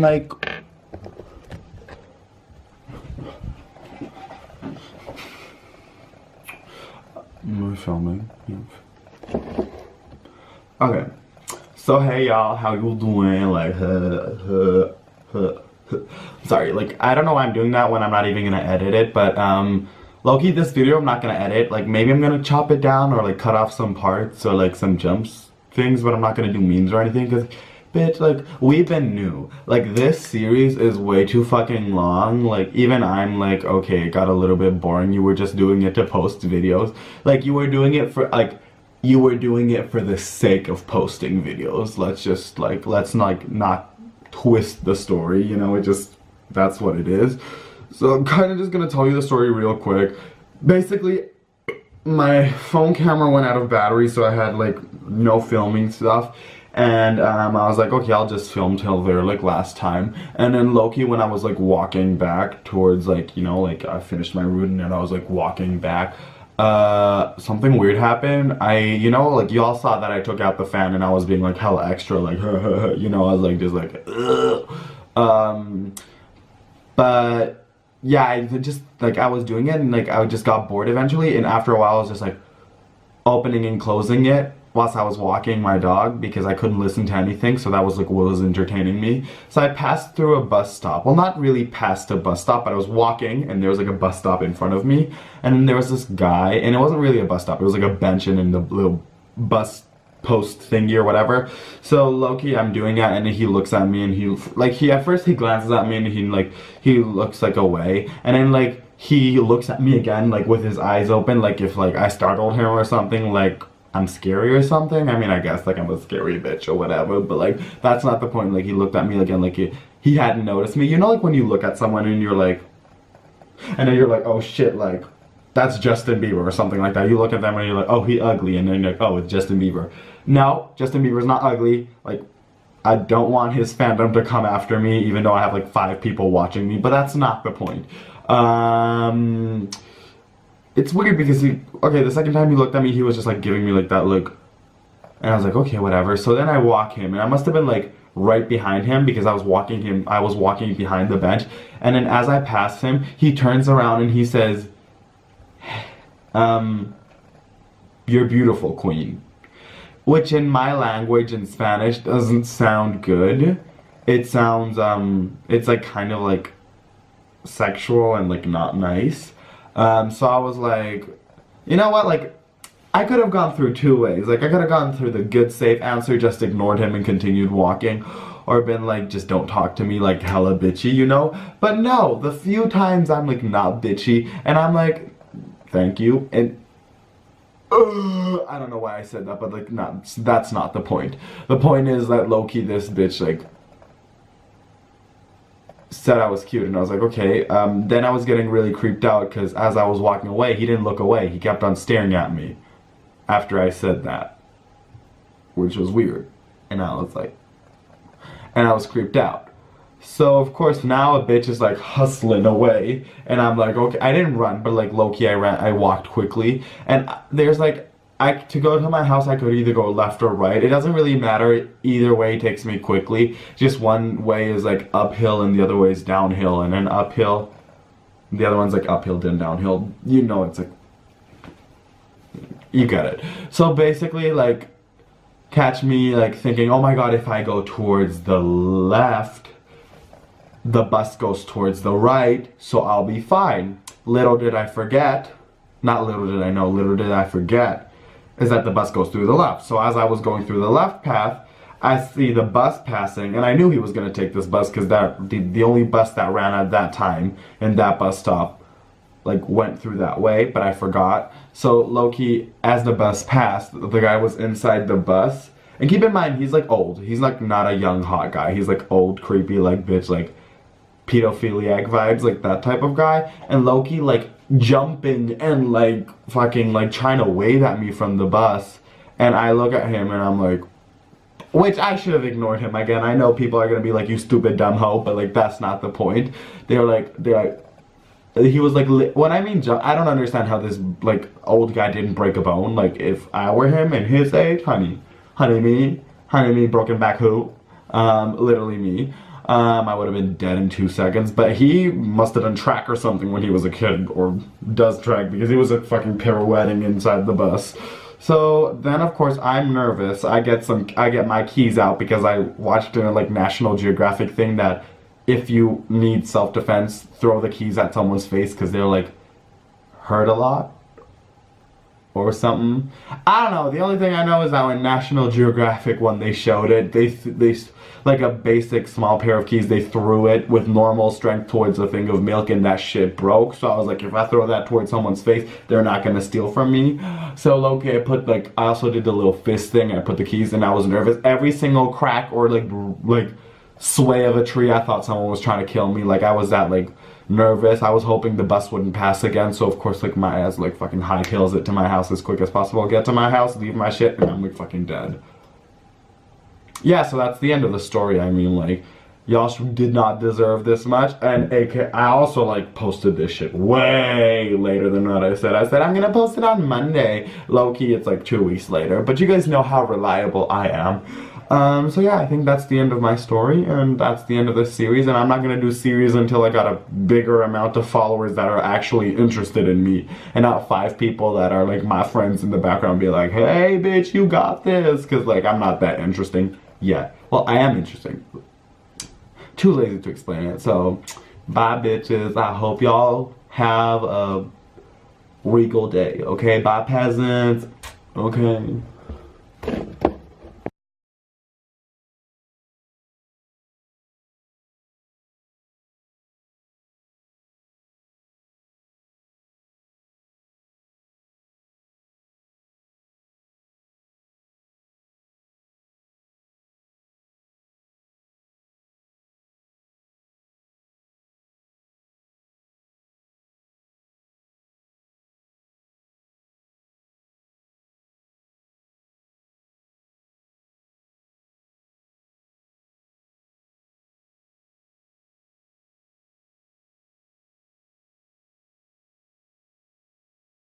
like... We're filming. Okay. So hey y'all, how you doing? Like, sorry, like, I don't know why I'm doing that when I'm not even gonna edit it, but, low-key, this video I'm not gonna edit. Like, maybe I'm gonna chop it down or, like, cut off some parts or, like, some jumps things, but I'm not gonna do memes or anything, because, bitch, like, we've been new. Like, this series is way too fucking long. Like, even I'm like, okay, it got a little bit boring. You were just doing it to post videos. Like, you were doing it for, like, you were doing it for the sake of posting videos. Let's just, like, let's, like, not twist the story, you know? It just, that's what it is. So I'm kind of just gonna tell you the story real quick. Basically, my phone camera went out of battery, so I had, like, no filming stuff. And I was like, okay, I'll just film till there, like, last time. And then low-key, when I was, like, walking back towards, like, you know, like, I finished my route and I was, like, walking back, something weird happened. You know, like, y'all saw that I took out the fan and I was being, like, hella extra, like, you know, I was, like, just, like, ugh. But, yeah, I just, like, I was doing it and, like, I just got bored eventually. And after a while, I was just, like, opening and closing it whilst I was walking my dog because I couldn't listen to anything, so that was like what was entertaining me. So I passed through a bus stop. Well, not really past a bus stop, but I was walking and there was like a bus stop in front of me, and then there was this guy, and it wasn't really a bus stop, it was like a bench and in the little bus post thingy or whatever. So low-key, I'm doing that, and then he looks at me and he at first he glances at me and he looks like away, and then like he looks at me again, like with his eyes open, like if like I startled him or something, like I'm scary or something. I mean, I guess like I'm a scary bitch or whatever, but like that's not the point. Like he looked at me again, like he hadn't noticed me. You know, like when you look at someone and you're like, and then you're like, oh shit, like that's Justin Bieber or something like that. You look at them and you're like, oh, he ugly, and then you're like, oh, it's Justin Bieber. No, Justin Bieber's not ugly. Like, I don't want his fandom to come after me, even though I have like 5 people watching me, but that's not the point. It's weird because the second time he looked at me, he was just like giving me like that look. And I was like, okay, whatever. So then I walk him, and I must have been like right behind him because I was walking behind the bench. And then as I pass him, he turns around and he says, you're beautiful, queen. Which in my language, in Spanish, doesn't sound good. It sounds, it's like kind of like sexual and like not nice. So I was like, you know what, like, I could have gone through 2 ways. Like, I could have gone through the good, safe answer, just ignored him and continued walking, or been like, just don't talk to me, like, hella bitchy, you know? But no, the few times I'm, like, not bitchy, and I'm like, thank you, and, I don't know why I said that, but, like, that's not the point. The point is that, low-key, this bitch, like, said I was cute, and I was like, okay. Then I was getting really creeped out because as I was walking away, he didn't look away. He kept on staring at me after I said that, which was weird. And I was like, and I was creeped out. So of course now a bitch is like hustling away, and I'm like, okay, I didn't run, but like low-key I walked quickly, and there's like, to go to my house, I could either go left or right. It doesn't really matter. Either way takes me quickly. Just one way is like uphill and the other way is downhill. And then uphill, the other one's like uphill then downhill. You know, it's like, you get it. So basically, like, catch me like thinking, oh my god, if I go towards the left, the bus goes towards the right, so I'll be fine. Little did I forget, not little did I know, little did I forget, is that the bus goes through the left. So as I was going through the left path, I see the bus passing, and I knew he was going to take this bus because the only bus that ran at that time in that bus stop like went through that way, but I forgot. So low-key, as the bus passed, the guy was inside the bus, and keep in mind, he's like old. He's like not a young hot guy. He's like old, creepy, like bitch, like pedophiliac vibes, like that type of guy. And low-key like jumping and like fucking like trying to wave at me from the bus, and I look at him and I'm like, which I should have ignored him. Again, I know people are gonna be like, you stupid dumb hoe, but like that's not the point. They're like he was like, when I mean jump, I don't understand how this like old guy didn't break a bone. Like if I were him in his age, honey me broken back who, literally me. I would have been dead in 2 seconds. But he must have done track or something when he was a kid, or does track, because he was a fucking pirouetting inside the bus. So then, of course, I'm nervous. I get my keys out because I watched a like National Geographic thing that if you need self-defense, throw the keys at someone's face because they're like hurt a lot or something. I don't know. The only thing I know is that when National Geographic, when they showed it, they like a basic small pair of keys, they threw it with normal strength towards a thing of milk, and that shit broke. So I was like, if I throw that towards someone's face, they're not gonna steal from me. So okay, I also did the little fist thing. I put the keys, and I was nervous. Every single crack or like sway of a tree, I thought someone was trying to kill me. Like I was that like nervous. I was hoping the bus wouldn't pass again, so of course like my ass like fucking hightails it to my house as quick as possible, get to my house, leave my shit, and I'm like fucking dead. Yeah, so that's the end of the story. I mean, like, y'all did not deserve this much. And I also like posted this shit way later than what I said. I said I'm gonna post it on Monday. Low-key, it's like 2 weeks later, but you guys know how reliable I am. So yeah, I think that's the end of my story, and that's the end of this series, and I'm not gonna do series until I got a bigger amount of followers that are actually interested in me, and not 5 people that are like my friends in the background be like, hey bitch, you got this, because like I'm not that interesting yet. Well, I am interesting. Too lazy to explain it, so bye bitches. I hope y'all have a regal day, okay? Bye peasants, okay?